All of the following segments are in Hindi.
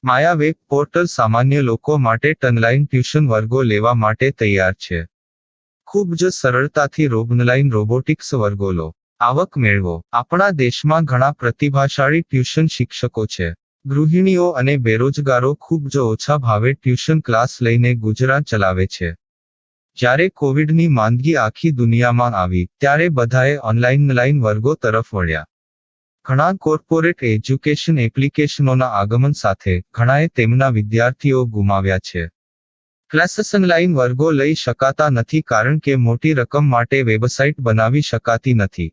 માયા વેબ પોર્ટલ સામાન્ય લોકો માટે ઓનલાઈન ટ્યુશન વર્ગો લેવા માટે તૈયાર છે. ખૂબ જ સરળતાથી ઓનલાઈન રોબોટિક્સ વર્ગો લો, આવક મેળવો. આપણા દેશમાં ઘણા પ્રતિભાશાળી ટ્યુશન શિક્ષકો છે. ગૃહિણીઓ અને બેરોજગારો ખૂબ જ ઓછા ભાવે ટ્યુશન ક્લાસ લઈને ગુજરાન ચલાવે છે. જ્યારે કોવિડની માંદગી આખી દુનિયામાં આવી ત્યારે બધાએ ઓનલાઈન વર્ગો તરફ વળ્યા. ઘણા કોર્પોરેટ એજ્યુકેશન એપ્લિકેશનોના આગમન સાથે ઘણાએ તેમના વિદ્યાર્થીઓ ગુમાવ્યા છે. ક્લાસીસ ઓનલાઈન વર્ગો લઈ શકાતા નથી કારણ કે મોટી રકમ માટે વેબસાઇટ બનાવી શકાતી નથી.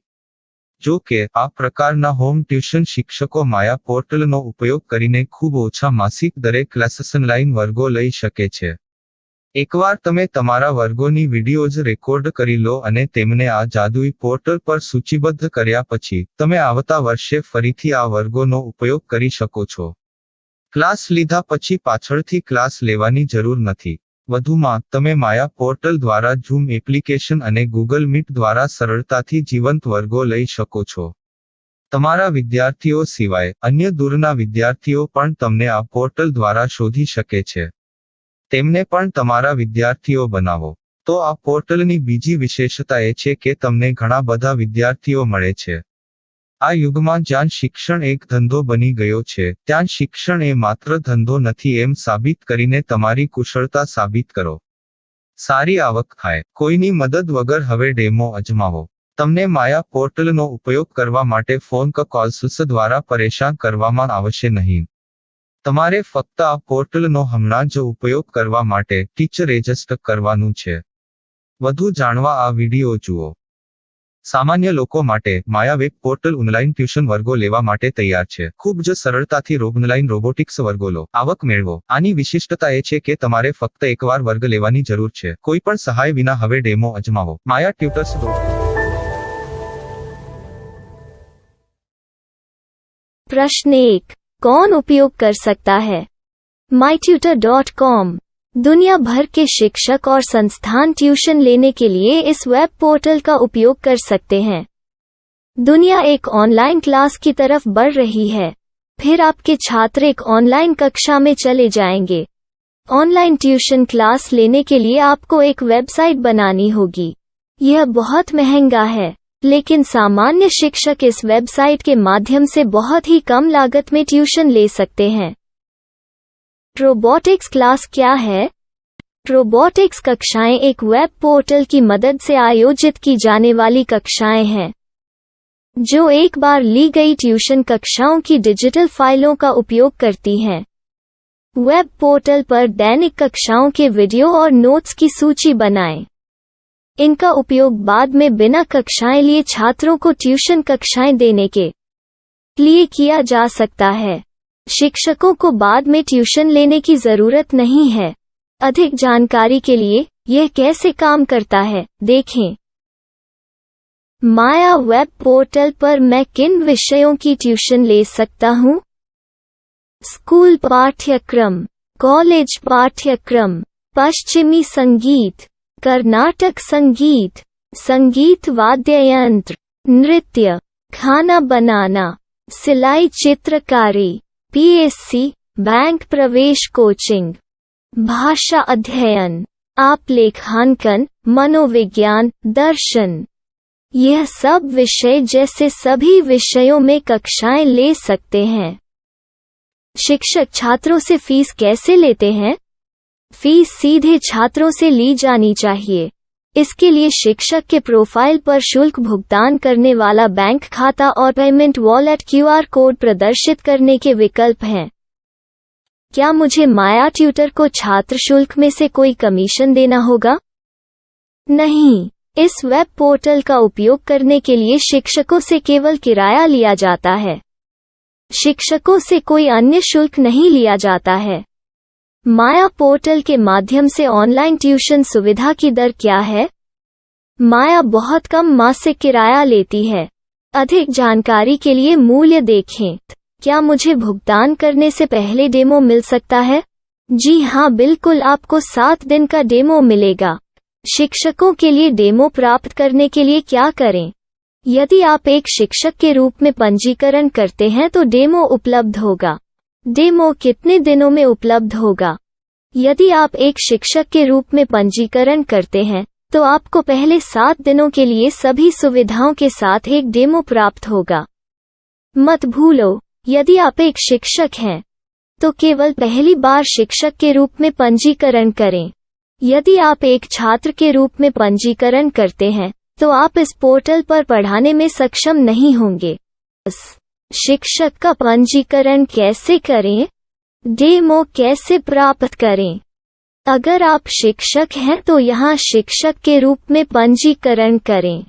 જો કે આ પ્રકારના હોમ ટ્યુશન શિક્ષકો માયા પોર્ટલનો ઉપયોગ કરીને ખૂબ ઓછા માસિક દરે ક્લાસીસ ઓનલાઈન વર્ગો લઈ શકે છે. એકવાર તમે તમારા વર્ગોની વિડીયોઝ રેકોર્ડ કરી લો અને તેમને આ જાદુઈ પોર્ટલ પર સૂચિબદ્ધ કર્યા પછી તમે આવતા વર્ષે ફરીથી આ વર્ગોનો ઉપયોગ કરી શકો છો. ક્લાસ લીધા પછી પાછળથી ક્લાસ લેવાની જરૂર નથી. વધુમાં તમે માયા પોર્ટલ દ્વારા ઝૂમ એપ્લિકેશન અને ગૂગલ મીટ દ્વારા સરળતાથી જીવંત વર્ગો લઈ શકો છો. તમારા વિદ્યાર્થીઓ સિવાય અન્ય દૂરના વિદ્યાર્થીઓ પણ તમને આ પોર્ટલ દ્વારા શોધી શકે છે. તેમને પણ તમારા વિદ્યાર્થીઓ બનાવો. તો આ પોર્ટલની બીજી વિશેષતા એ છે કે તમને ઘણા બધા વિદ્યાર્થીઓ મળે છે. આ યુગમાં જ્યાં શિક્ષણ એક ધંધો બની ગયો છે ત્યાં શિક્ષણ એ માત્ર ધંધો નથી એમ સાબિત કરીને તમારી કુશળતા સાબિત કરો. સારી આવક થાય. કોઈની મદદ વગર હવે ડેમો અજમાવો. તમને માયા પોર્ટલનો ઉપયોગ કરવા માટે ફોન કોલ્સ દ્વારા પરેશાન કરવામાં આવશે નહીં. તમારે ફક્ત આ પોર્ટલનો હમણાં જ ઉપયોગ કરવા માટે ટીચર રજિસ્ટર કરવાનું છે. વધુ જાણવા આ વિડિયો જુઓ. સામાન્ય લોકો માટે માયા વેબ પોર્ટલ ઓનલાઈન ટ્યુશન વર્ગો લેવા માટે તૈયાર છે. ખૂબ જ સરળતાથી ઓનલાઈન રોબોટિક્સ વર્ગો લો, આવક મેળવો. આની વિશિષ્ટતા એ છે કે તમારે ફક્ત એકવાર વર્ગ લેવાની જરૂર છે. કોઈ પણ સહાય વિના હવે ડેમો અજમાવો. માયા ટ્યુટર્સ. प्रश्न 1. कौन उपयोग कर सकता है? mytutor.com दुनिया भर के शिक्षक और संस्थान ट्यूशन लेने के लिए इस वेब पोर्टल का उपयोग कर सकते हैं. दुनिया एक ऑनलाइन क्लास की तरफ बढ़ रही है. फिर आपके छात्र एक ऑनलाइन कक्षा में चले जाएंगे. ऑनलाइन ट्यूशन क्लास लेने के लिए आपको एक वेबसाइट बनानी होगी. यह बहुत महंगा है, लेकिन सामान्य शिक्षक इस वेबसाइट के माध्यम से बहुत ही कम लागत में ट्यूशन ले सकते हैं. रोबोटिक्स क्लास क्या है? रोबोटिक्स कक्षाएं एक वेब पोर्टल की मदद से आयोजित की जाने वाली कक्षाएं हैं, जो एक बार ली गई ट्यूशन कक्षाओं की डिजिटल फाइलों का उपयोग करती हैं. वेब पोर्टल पर दैनिक कक्षाओं के वीडियो और नोट्स की सूची बनाएं. इनका उपयोग बाद में बिना कक्षाएं लिए छात्रों को ट्यूशन कक्षाएं देने के लिए किया जा सकता है. शिक्षकों को बाद में ट्यूशन लेने की जरूरत नहीं है. अधिक जानकारी के लिए यह कैसे काम करता है देखें. माया वेब पोर्टल पर मैं किन विषयों की ट्यूशन ले सकता हूँ? स्कूल पाठ्यक्रम, कॉलेज पाठ्यक्रम, पश्चिमी संगीत, कर्नाटक संगीत, संगीत वाद्य यंत्र, नृत्य, खाना बनाना, सिलाई चित्रकारी, पीएससी, बैंक प्रवेश कोचिंग, भाषा अध्ययन, आलेखांकन, मनोविज्ञान, दर्शन. यह सब विषय जैसे सभी विषयों में कक्षाएं ले सकते हैं. शिक्षक छात्रों से फीस कैसे लेते हैं? फीस सीधे छात्रों से ली जानी चाहिए. इसके लिए शिक्षक के प्रोफाइल पर शुल्क भुगतान करने वाला बैंक खाता और पेमेंट वॉलेट क्यूआर कोड प्रदर्शित करने के विकल्प हैं. क्या मुझे माया ट्यूटर को छात्र शुल्क में से कोई कमीशन देना होगा? नहीं. इस वेब पोर्टल का उपयोग करने के लिए शिक्षकों से केवल किराया लिया जाता है. शिक्षकों से कोई अन्य शुल्क नहीं लिया जाता है. माया पोर्टल के माध्यम से ऑनलाइन ट्यूशन सुविधा की दर क्या है? माया बहुत कम मासिक किराया लेती है. अधिक जानकारी के लिए मूल्य देखें. क्या मुझे भुगतान करने से पहले डेमो मिल सकता है? जी हाँ, बिल्कुल. आपको 7 दिन का डेमो मिलेगा. शिक्षकों के लिए डेमो प्राप्त करने के लिए क्या करें? यदि आप एक शिक्षक के रूप में पंजीकरण करते हैं तो डेमो उपलब्ध होगा. डेमो कितने दिनों में उपलब्ध होगा? यदि आप एक शिक्षक के रूप में पंजीकरण करते हैं, तो आपको पहले 7 दिनों के लिए सभी सुविधाओं के साथ एक डेमो प्राप्त होगा। मत भूलो, यदि आप एक शिक्षक हैं, तो केवल पहली बार शिक्षक के रूप में पंजीकरण करें। यदि आप एक छात्र के रूप में पंजीकरण करते हैं, तो आप इस पोर्टल पर पढ़ाने में सक्षम नहीं होंगे। शिक्षक का पंजीकरण कैसे करें? डेमो कैसे प्राप्त करें? अगर आप शिक्षक हैं तो यहाँ शिक्षक के रूप में पंजीकरण करें।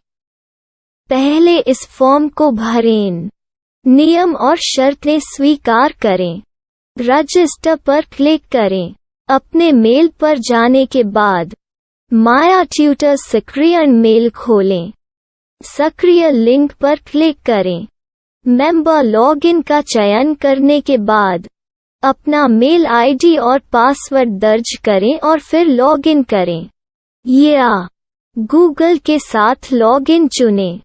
पहले इस फॉर्म को भरें। नियम और शर्तें स्वीकार करें। रजिस्टर पर क्लिक करें। अपने मेल पर जाने के बाद माया ट्यूटर सक्रिय मेल खोलें। सक्रिय लिंक पर क्लिक करें। मेंबर लॉगिन का चयन करने के बाद अपना मेल आईडी और पासवर्ड दर्ज करें और फिर लॉगिन करें या गूगल के साथ लॉगिन चुनें।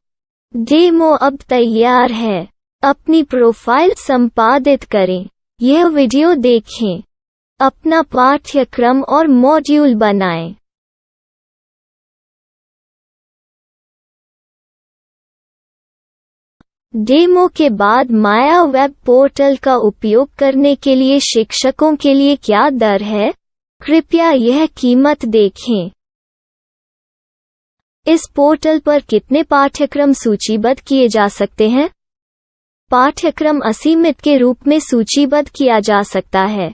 डेमो अब तैयार है। अपनी प्रोफाइल संपादित करें। यह वीडियो देखें। अपना पाठ्यक्रम और मॉड्यूल बनाएं। डेमो के बाद माया वेब पोर्टल का उपयोग करने के लिए शिक्षकों के लिए क्या दर है? कृपया यह कीमत देखें। इस पोर्टल पर कितने पाठ्यक्रम सूचीबद्ध किए जा सकते हैं? पाठ्यक्रम असीमित के रूप में सूचीबद्ध किया जा सकता है।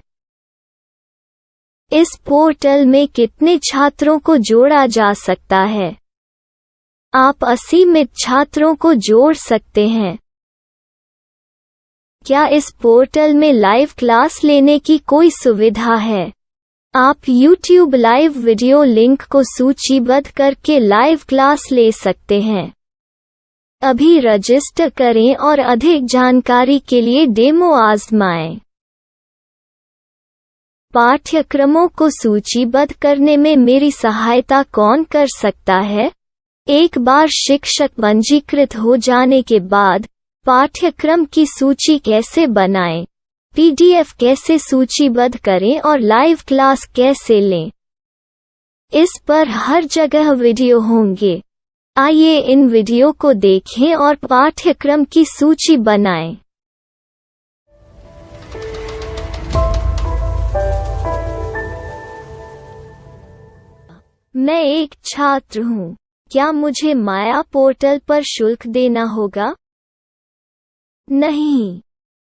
इस पोर्टल में कितने छात्रों को जोड़ा जा सकता है? आप असीमित छात्रों को जोड़ सकते हैं। क्या इस पोर्टल में लाइव क्लास लेने की कोई सुविधा है? आप YouTube लाइव वीडियो लिंक को सूचीबद्ध करके लाइव क्लास ले सकते हैं। अभी रजिस्टर करें और अधिक जानकारी के लिए डेमो आजमाएं। पाठ्यक्रमों को सूचीबद्ध करने में मेरी सहायता कौन कर सकता है? एक बार शिक्षक पंजीकृत हो जाने के बाद पाठ्यक्रम की सूची कैसे बनाएं, PDF कैसे सूचीबद्ध करें और लाइव क्लास कैसे लें, इस पर हर जगह वीडियो होंगे। आइए इन वीडियो को देखें और पाठ्यक्रम की सूची बनाएं। मैं एक छात्र हूँ। क्या मुझे माया पोर्टल पर शुल्क देना होगा? नहीं,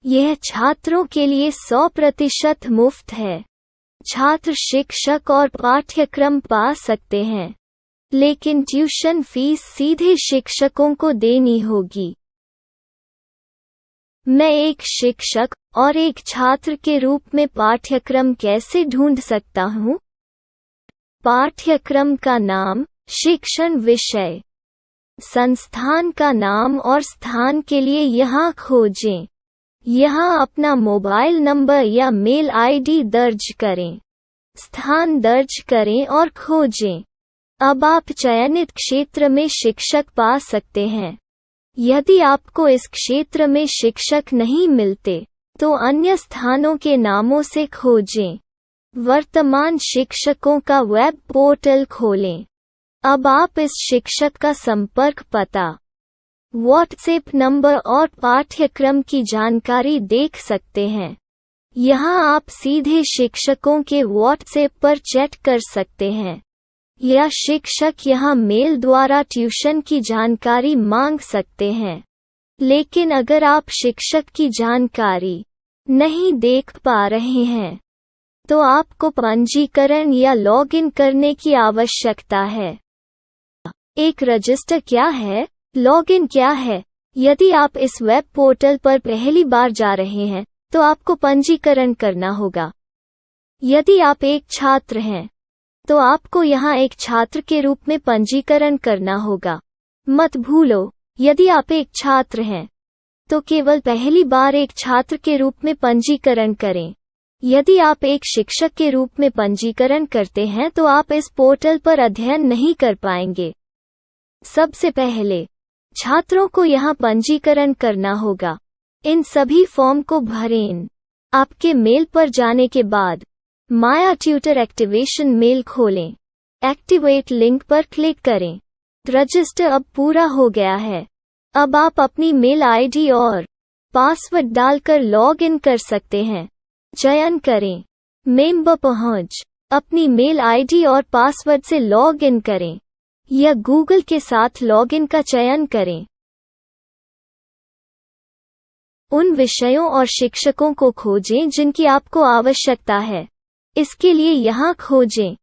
यह छात्रों के लिए 100% मुफ्त है। छात्र शिक्षक और पाठ्यक्रम पा सकते हैं, लेकिन ट्यूशन फीस सीधे शिक्षकों को देनी होगी। मैं एक शिक्षक और एक छात्र के रूप में पाठ्यक्रम कैसे ढूंढ सकता हूँ? पाठ्यक्रम का नाम, शिक्षण विषय, संस्थान का नाम और स्थान के लिए यहाँ खोजें। यहाँ अपना मोबाइल नंबर या मेल आईडी दर्ज करें। स्थान दर्ज करें और खोजें। अब आप चयनित क्षेत्र में शिक्षक पा सकते हैं। यदि आपको इस क्षेत्र में शिक्षक नहीं मिलते, तो अन्य स्थानों के नामों से खोजें। वर्तमान शिक्षकों का वेब पोर्टल खोलें। अब आप इस शिक्षक का संपर्क पता, व्हाट्सएप नंबर और पाठ्यक्रम की जानकारी देख सकते हैं। यहाँ आप सीधे शिक्षकों के व्हाट्सएप पर चैट कर सकते हैं, या शिक्षक यहाँ मेल द्वारा ट्यूशन की जानकारी मांग सकते हैं। लेकिन अगर आप शिक्षक की जानकारी नहीं देख पा रहे हैं, तो आपको पंजीकरण या लॉगिन करने की आवश्यकता है। एक रजिस्टर क्या है? लॉगिन क्या है? यदि आप इस वेब पोर्टल पर पहली बार जा रहे हैं, तो आपको पंजीकरण करना होगा। यदि आप एक छात्र हैं, तो आपको यहाँ एक छात्र के रूप में पंजीकरण करना होगा। मत भूलो, यदि आप एक छात्र हैं, तो केवल पहली बार एक छात्र के रूप में पंजीकरण करें। यदि आप एक शिक्षक के रूप में पंजीकरण करते हैं तो आप इस पोर्टल पर अध्ययन नहीं कर पाएंगे। सबसे पहले छात्रों को यहाँ पंजीकरण करना होगा। इन सभी फॉर्म को भरें। आपके मेल पर जाने के बाद माया ट्यूटर एक्टिवेशन मेल खोलें। एक्टिवेट लिंक पर क्लिक करें। रजिस्टर अब पूरा हो गया है। अब आप अपनी मेल आईडी और पासवर्ड डालकर लॉग इन कर सकते हैं। चयन करें मेंबर पहुंच। अपनी मेल आईडी और पासवर्ड से लॉग इन करें या गूगल के साथ लॉग इन का चयन करें। उन विषयों और शिक्षकों को खोजें जिनकी आपको आवश्यकता है। इसके लिए यहाँ खोजें।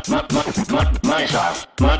My style. My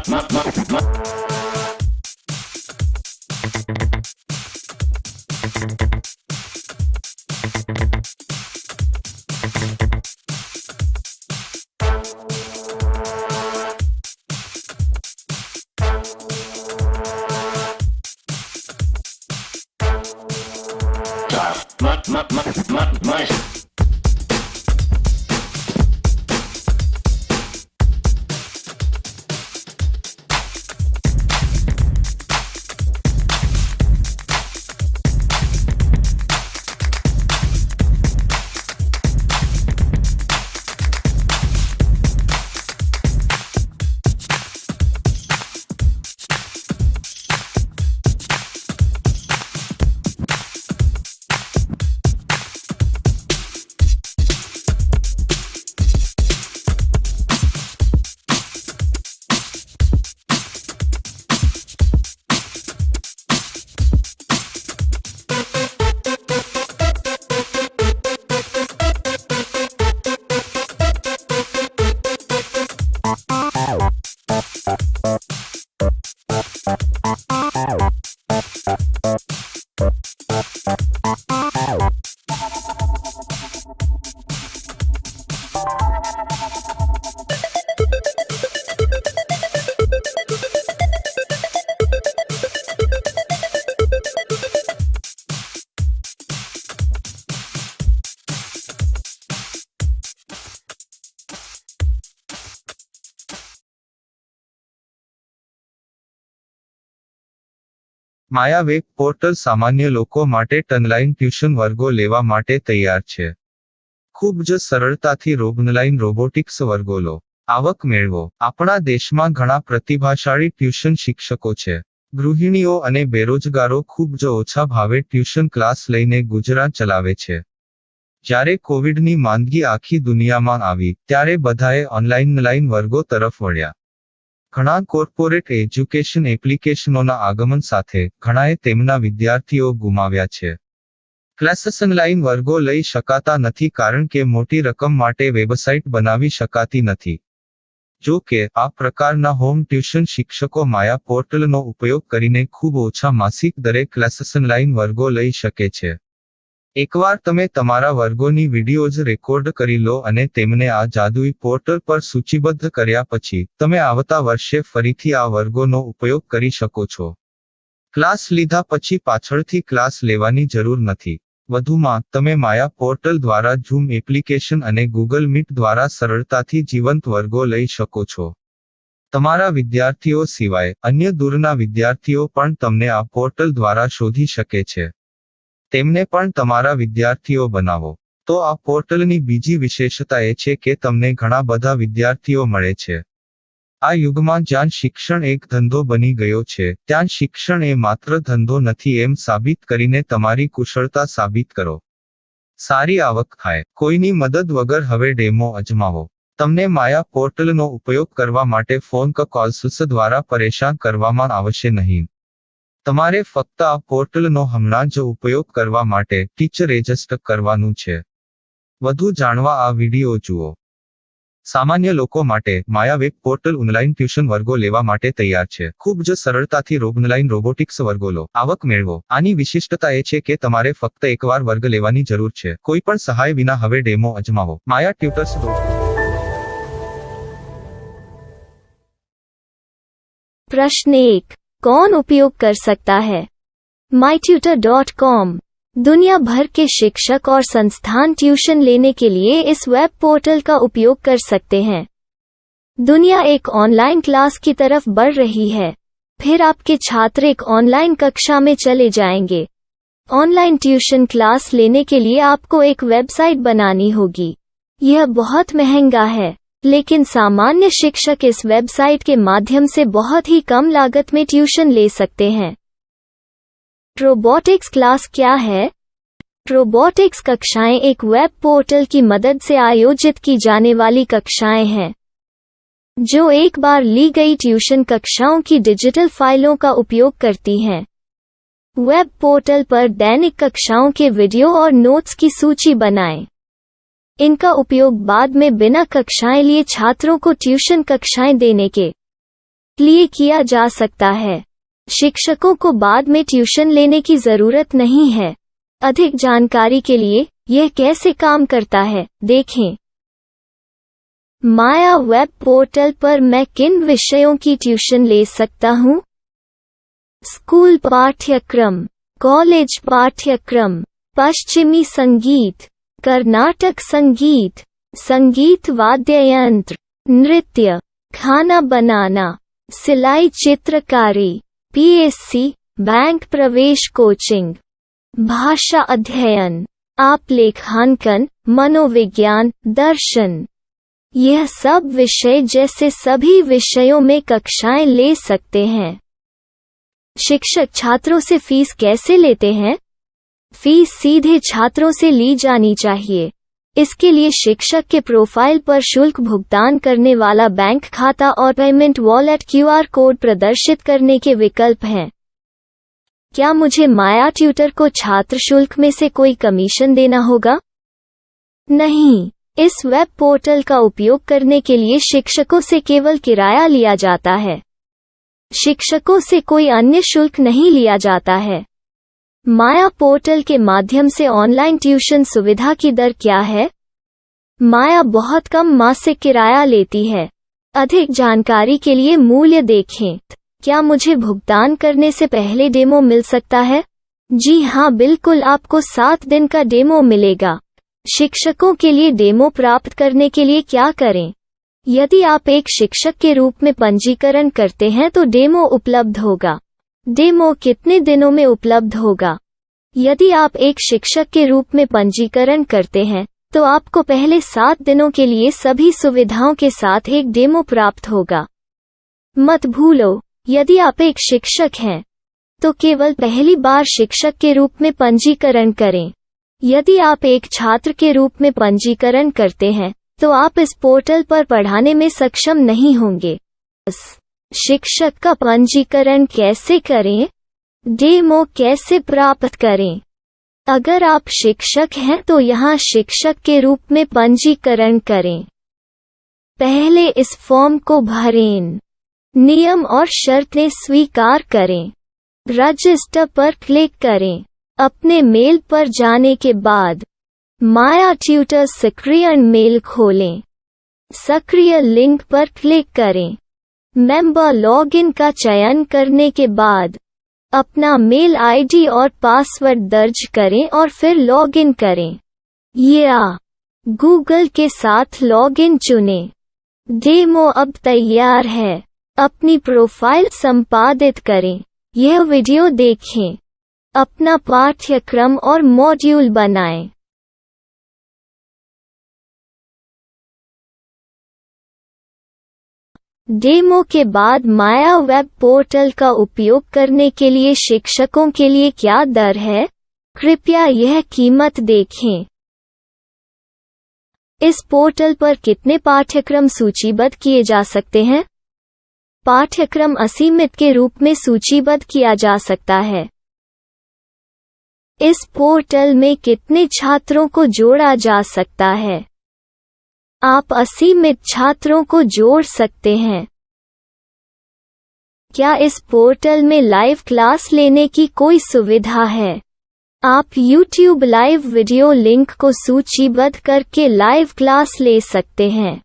Maya web portal સામાન્ય લોકો માટે ઓનલાઈન ટ્યુશન વર્ગો લેવા માટે તૈયાર છે. ખૂબ જ સરળતાથી ઓનલાઈન રોબોટિક્સ વર્ગો લો. આવક મેળવો. આપણા દેશમાં ઘણા પ્રતિભાશાળી ટ્યુશન શિક્ષકો છે. ગૃહિણીઓ અને બેરોજગારો ખૂબ જ ઓછા ભાવે ટ્યુશન ક્લાસ લઈને ગુજરાન ચલાવે છે. જ્યારે કોવિડની માંદગી આખી દુનિયામાં આવી ત્યારે બધાએ ઓનલાઈન વર્ગો તરફ વળ્યા. ઘણા કોર્પોરેટ એજ્યુકેશન એપ્લિકેશનોના આગમન સાથે ઘણાએ તેમના વિદ્યાર્થીઓ ગુમાવ્યા છે. ક્લાસીસ ઓનલાઈન વર્ગો લઈ શકાતા નથી કારણ કે મોટી રકમ માટે વેબસાઇટ બનાવી શકાતી નથી. જો કે આ પ્રકારના હોમ ટ્યુશન શિક્ષકો માયા પોર્ટલનો ઉપયોગ કરીને ખૂબ ઓછા માસિક દરે ક્લાસીસ ઓનલાઈન વર્ગો લઈ શકે છે. એકવાર તમે તમારા વર્ગોની વિડીયોઝ રેકોર્ડ કરી લો અને તેમને આ જાદુઈ પોર્ટલ પર સૂચિબદ્ધ કર્યા પછી તમે આવતા વર્ષે ફરીથી આ વર્ગોનો ઉપયોગ કરી શકો છો. ક્લાસ લીધા પછી પાછળથી ક્લાસ લેવાની જરૂર નથી. વધુમાં તમે માયા પોર્ટલ દ્વારા ઝૂમ એપ્લિકેશન અને ગૂગલ મીટ દ્વારા સરળતાથી જીવંત વર્ગો લઈ શકો છો. તમારા વિદ્યાર્થીઓ સિવાય અન્ય દૂરના વિદ્યાર્થીઓ પણ તમને આ પોર્ટલ દ્વારા શોધી શકે છે. તેમને પણ તમારા વિદ્યાર્થીઓ બનાવો. તો આ પોર્ટલની બીજી વિશેષતા એ છે કે તમને ઘણા બધા વિદ્યાર્થીઓ મળે છે. આ યુગમાં જ્યાં શિક્ષણ એક ધંધો બની ગયો છે ત્યાં શિક્ષણ એ માત્ર ધંધો નથી એમ સાબિત કરીને તમારી કુશળતા સાબિત કરો. સારી આવક થાય. કોઈની મદદ વગર હવે ડેમો અજમાવો. તમને માયા પોર્ટલનો ઉપયોગ કરવા માટે ફોન કોલ્સ દ્વારા પરેશાન કરવામાં આવશે નહીં. તમારે ફક્ત આ પોર્ટલનો હમણાં જ ઉપયોગ કરવા માટે ટીચર રજિસ્ટર કરવાનું છે. વધુ જાણવા આ વિડિયો જુઓ. સામાન્ય લોકો માટે માયા વેબ પોર્ટલ ઓનલાઈન ટ્યુશન વર્ગો લેવા માટે તૈયાર છે. ખૂબ જ સરળતાથી ઓનલાઈન રોબોટિક્સ વર્ગો લો. આવક મેળવો. આની વિશિષ્ટતા એ છે કે તમારે ફક્ત એકવાર વર્ગ લેવાની જરૂર છે. કોઈ પણ સહાય વિના હવે ડેમો અજમાવો. માયા ટ્યુટર્સ. प्रश्न 1. कौन उपयोग कर सकता है? mytutor.com दुनिया भर के शिक्षक और संस्थान ट्यूशन लेने के लिए इस वेब पोर्टल का उपयोग कर सकते हैं. दुनिया एक ऑनलाइन क्लास की तरफ बढ़ रही है. फिर आपके छात्र एक ऑनलाइन कक्षा में चले जाएंगे. ऑनलाइन ट्यूशन क्लास लेने के लिए आपको एक वेबसाइट बनानी होगी. यह बहुत महंगा है, लेकिन सामान्य शिक्षक इस वेबसाइट के माध्यम से बहुत ही कम लागत में ट्यूशन ले सकते हैं. रोबोटिक्स क्लास क्या है? रोबोटिक्स कक्षाएं एक वेब पोर्टल की मदद से आयोजित की जाने वाली कक्षाएं हैं, जो एक बार ली गई ट्यूशन कक्षाओं की डिजिटल फाइलों का उपयोग करती हैं. वेब पोर्टल पर दैनिक कक्षाओं के वीडियो और नोट्स की सूची बनाएं. इनका उपयोग बाद में बिना कक्षाएं लिए छात्रों को ट्यूशन कक्षाएं देने के लिए किया जा सकता है। शिक्षकों को बाद में ट्यूशन लेने की जरूरत नहीं है। अधिक जानकारी के लिए यह कैसे काम करता है, देखें। माया वेब पोर्टल पर मैं किन विषयों की ट्यूशन ले सकता हूँ? स्कूल पाठ्यक्रम, कॉलेज पाठ्यक्रम, पश्चिमी संगीत, कर्नाटक संगीत, संगीत वाद्य यंत्र, नृत्य, खाना बनाना, सिलाई चित्रकारी, पीएससी, बैंक प्रवेश कोचिंग, भाषा अध्ययन, आप लेखांकन, मनोविज्ञान, दर्शन। यह सब विषय जैसे सभी विषयों में कक्षाएं ले सकते हैं। शिक्षक छात्रों से फीस कैसे लेते हैं? फीस सीधे छात्रों से ली जानी चाहिए। इसके लिए शिक्षक के प्रोफाइल पर शुल्क भुगतान करने वाला बैंक खाता और पेमेंट वॉलेट क्यूआर कोड प्रदर्शित करने के विकल्प हैं। क्या मुझे माया ट्यूटर को छात्र शुल्क में से कोई कमीशन देना होगा? नहीं, इस वेब पोर्टल का उपयोग करने के लिए शिक्षकों से केवल किराया लिया जाता है। शिक्षकों से कोई अन्य शुल्क नहीं लिया जाता है। माया पोर्टल के माध्यम से ऑनलाइन ट्यूशन सुविधा की दर क्या है? माया बहुत कम मासिक किराया लेती है। अधिक जानकारी के लिए मूल्य देखें। क्या मुझे भुगतान करने से पहले डेमो मिल सकता है? जी हाँ, बिल्कुल, आपको 7 दिन का डेमो मिलेगा। शिक्षकों के लिए डेमो प्राप्त करने के लिए क्या करें? यदि आप एक शिक्षक के रूप में पंजीकरण करते हैं तो डेमो उपलब्ध होगा। डेमो कितने दिनों में उपलब्ध होगा? यदि आप एक शिक्षक के रूप में पंजीकरण करते हैं तो आपको पहले 7 दिनों के लिए सभी सुविधाओं के साथ एक डेमो प्राप्त होगा। मत भूलो, यदि आप एक शिक्षक हैं तो केवल पहली बार शिक्षक के रूप में पंजीकरण करें। यदि आप एक छात्र के रूप में पंजीकरण करते हैं तो आप इस पोर्टल पर पढ़ाने में सक्षम नहीं होंगे। शिक्षक का पंजीकरण कैसे करें? डेमो कैसे प्राप्त करें? अगर आप शिक्षक हैं तो यहाँ शिक्षक के रूप में पंजीकरण करें। पहले इस फॉर्म को भरें। नियम और शर्तें स्वीकार करें। रजिस्टर पर क्लिक करें। अपने मेल पर जाने के बाद माया ट्यूटर सक्रिय मेल खोलें। सक्रिय लिंक पर क्लिक करें। मेंबर लॉगिन का चयन करने के बाद अपना मेल आईडी और पासवर्ड दर्ज करें और फिर लॉगिन करें या गूगल के साथ लॉगिन चुनें। डेमो अब तैयार है। अपनी प्रोफाइल संपादित करें। यह वीडियो देखें। अपना पाठ्यक्रम और मॉड्यूल बनाएं। डेमो के बाद माया वेब पोर्टल का उपयोग करने के लिए शिक्षकों के लिए क्या दर है? कृपया यह कीमत देखें। इस पोर्टल पर कितने पाठ्यक्रम सूचीबद्ध किए जा सकते हैं? पाठ्यक्रम असीमित के रूप में सूचीबद्ध किया जा सकता है। इस पोर्टल में कितने छात्रों को जोड़ा जा सकता है? आप असीमित छात्रों को जोड़ सकते हैं। क्या इस पोर्टल में लाइव क्लास लेने की कोई सुविधा है? आप YouTube लाइव वीडियो लिंक को सूचीबद्ध करके लाइव क्लास ले सकते हैं।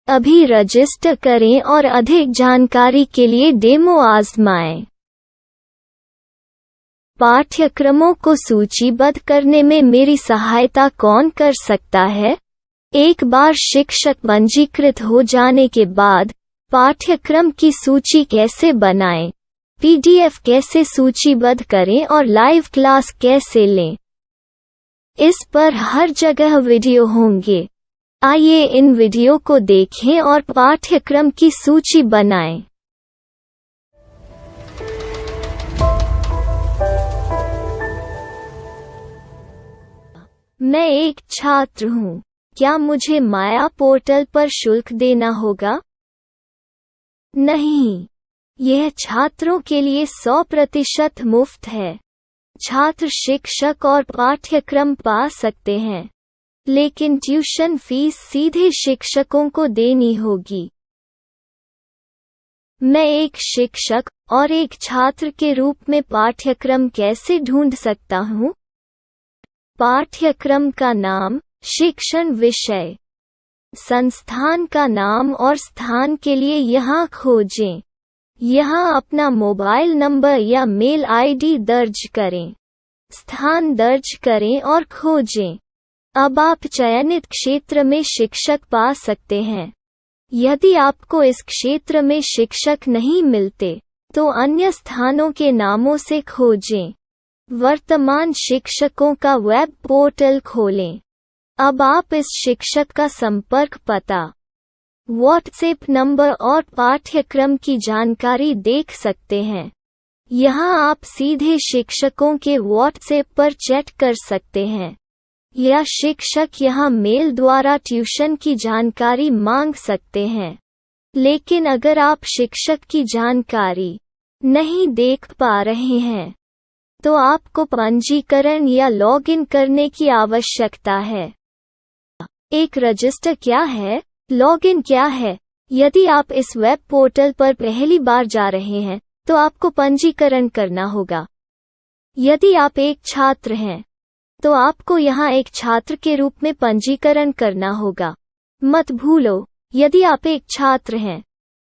अभी रजिस्टर करें और अधिक जानकारी के लिए डेमो आजमाएं। पाठ्यक्रमों को सूचीबद्ध करने में मेरी सहायता कौन कर सकता है? एक बार शिक्षक पंजीकृत हो जाने के बाद पाठ्यक्रम की सूची कैसे बनाएं, PDF कैसे सूचीबद्ध करें और लाइव क्लास कैसे लें, इस पर हर जगह वीडियो होंगे। आइए इन वीडियो को देखें और पाठ्यक्रम की सूची बनाएं। मैं एक छात्र हूँ। क्या मुझे माया पोर्टल पर शुल्क देना होगा? नहीं, यह छात्रों के लिए 100% मुफ्त है। छात्र शिक्षक और पाठ्यक्रम पा सकते हैं। लेकिन ट्यूशन फीस सीधे शिक्षकों को देनी होगी। मैं एक शिक्षक और एक छात्र के रूप में पाठ्यक्रम कैसे ढूंढ सकता हूँ? पाठ्यक्रम का नाम, शिक्षण विषय, संस्थान का नाम और स्थान के लिए यहाँ खोजें। यहाँ अपना मोबाइल नंबर या मेल आईडी दर्ज करें। स्थान दर्ज करें और खोजें। अब आप चयनित क्षेत्र में शिक्षक पा सकते हैं। यदि आपको इस क्षेत्र में शिक्षक नहीं मिलते, तो अन्य स्थानों के नामों से खोजें। वर्तमान शिक्षकों का वेब पोर्टल खोलें। अब आप इस शिक्षक का संपर्क पता, व्हाट्सएप नंबर और पाठ्यक्रम की जानकारी देख सकते हैं। यहाँ आप सीधे शिक्षकों के व्हाट्सएप पर चैट कर सकते हैं, या शिक्षक यहाँ मेल द्वारा ट्यूशन की जानकारी मांग सकते हैं। लेकिन अगर आप शिक्षक की जानकारी नहीं देख पा रहे हैं, तो आपको पंजीकरण या लॉगिन करने की आवश्यकता है। एक रजिस्टर क्या है? लॉगिन क्या है? यदि आप इस वेब पोर्टल पर पहली बार जा रहे हैं, तो आपको पंजीकरण करना होगा। यदि आप एक छात्र हैं, तो आपको यहाँ एक छात्र के रूप में पंजीकरण करना होगा। मत भूलो, यदि आप एक छात्र हैं,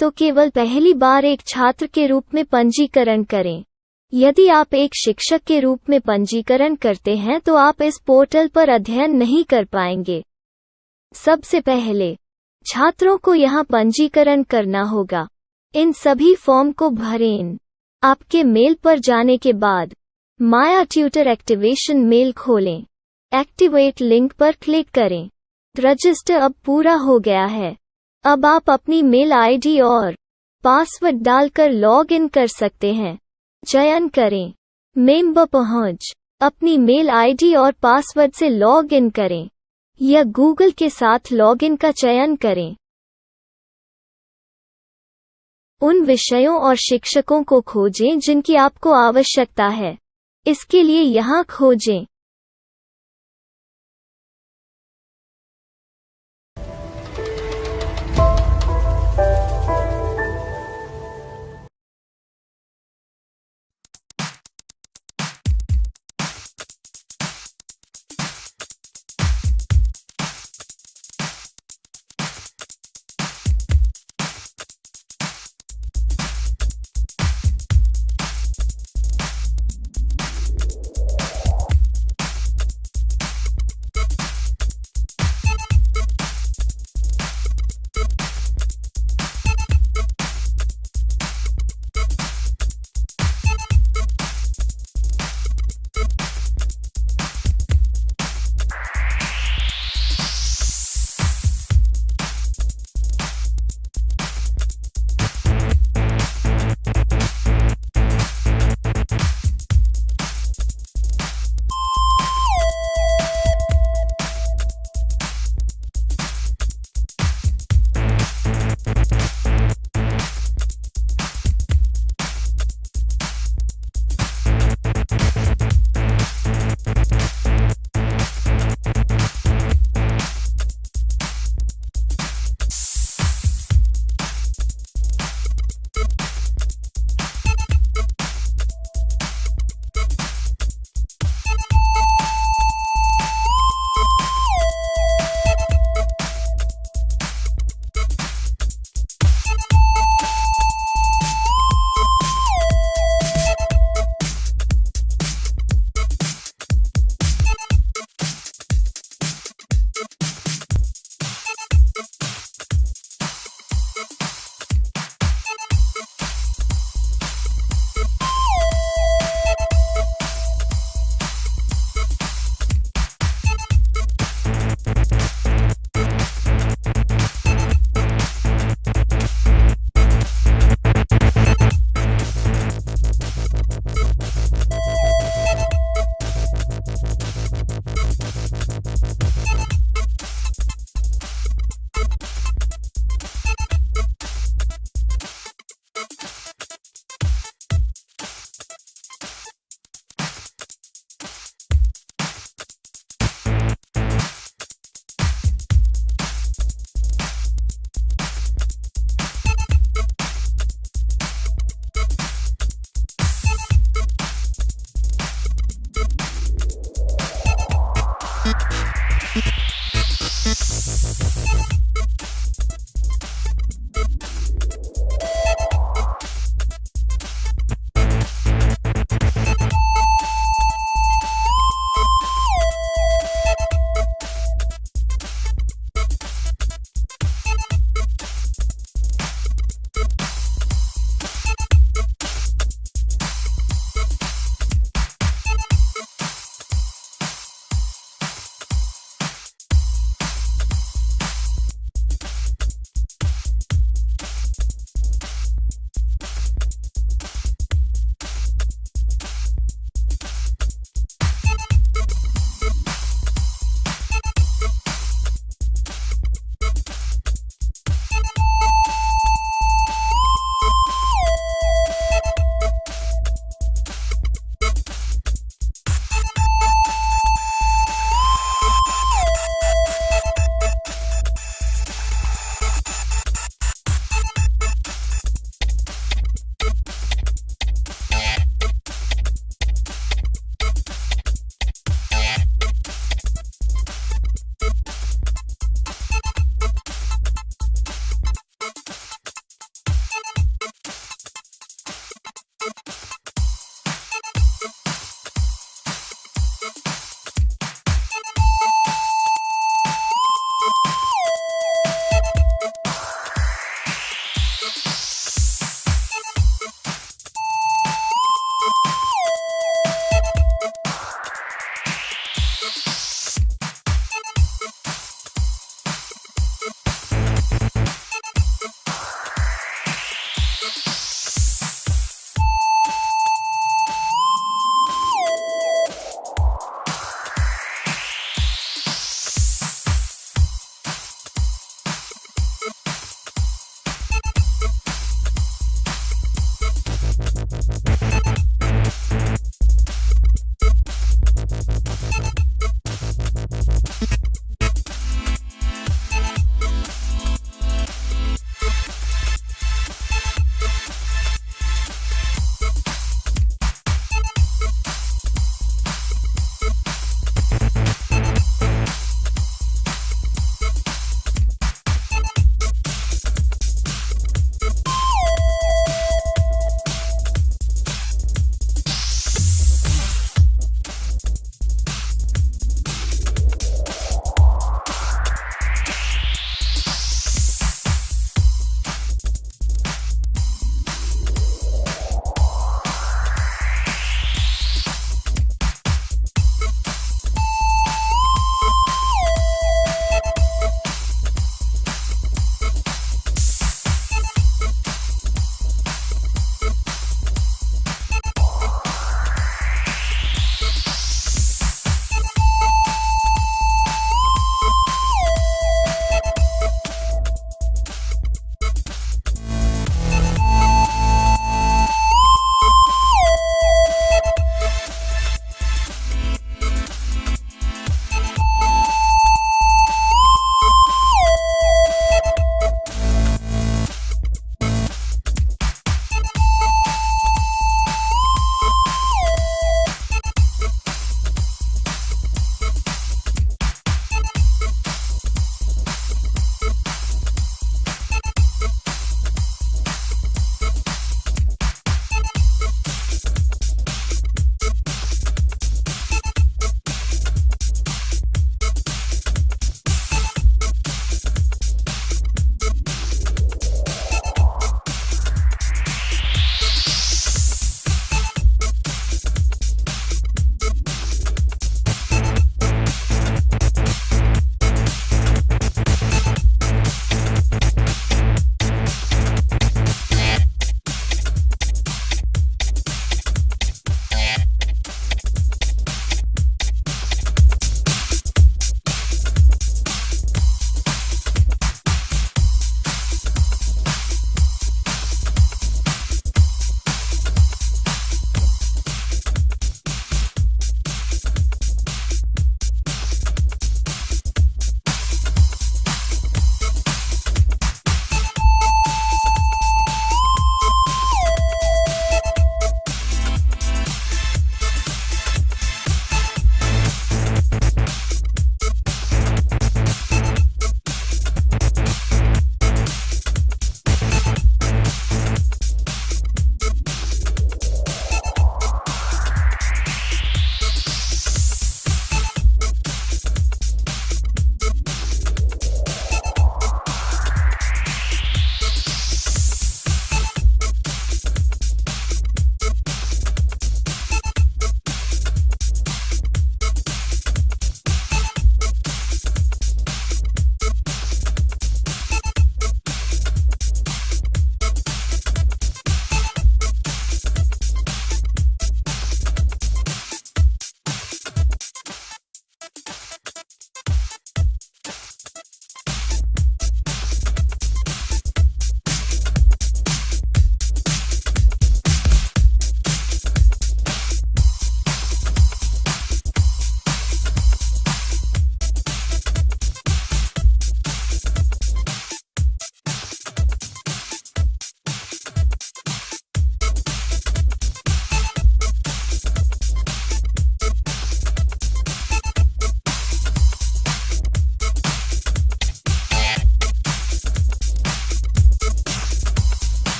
तो केवल पहली बार एक छात्र के रूप में पंजीकरण करें। यदि आप एक शिक्षक के रूप में पंजीकरण करते हैं, तो आप इस पोर्टल पर अध्ययन नहीं कर पाएंगे। सबसे पहले, छात्रों को यहाँ पंजीकरण करना होगा। इन सभी फॉर्म को भरें। आपके मेल पर जाने के बाद माया ट्यूटर एक्टिवेशन मेल खोलें। एक्टिवेट लिंक पर क्लिक करें। रजिस्टर अब पूरा हो गया है। अब आप अपनी मेल आईडी और पासवर्ड डालकर लॉग इन कर सकते हैं। चयन करें मेंबर पहुंच। अपनी मेल आईडी और पासवर्ड से लॉग इन करें, या गूगल के साथ लॉगिन का चयन करें। उन विषयों और शिक्षकों को खोजें जिनकी आपको आवश्यकता है। इसके लिए यहाँ खोजें।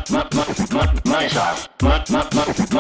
my style. My style.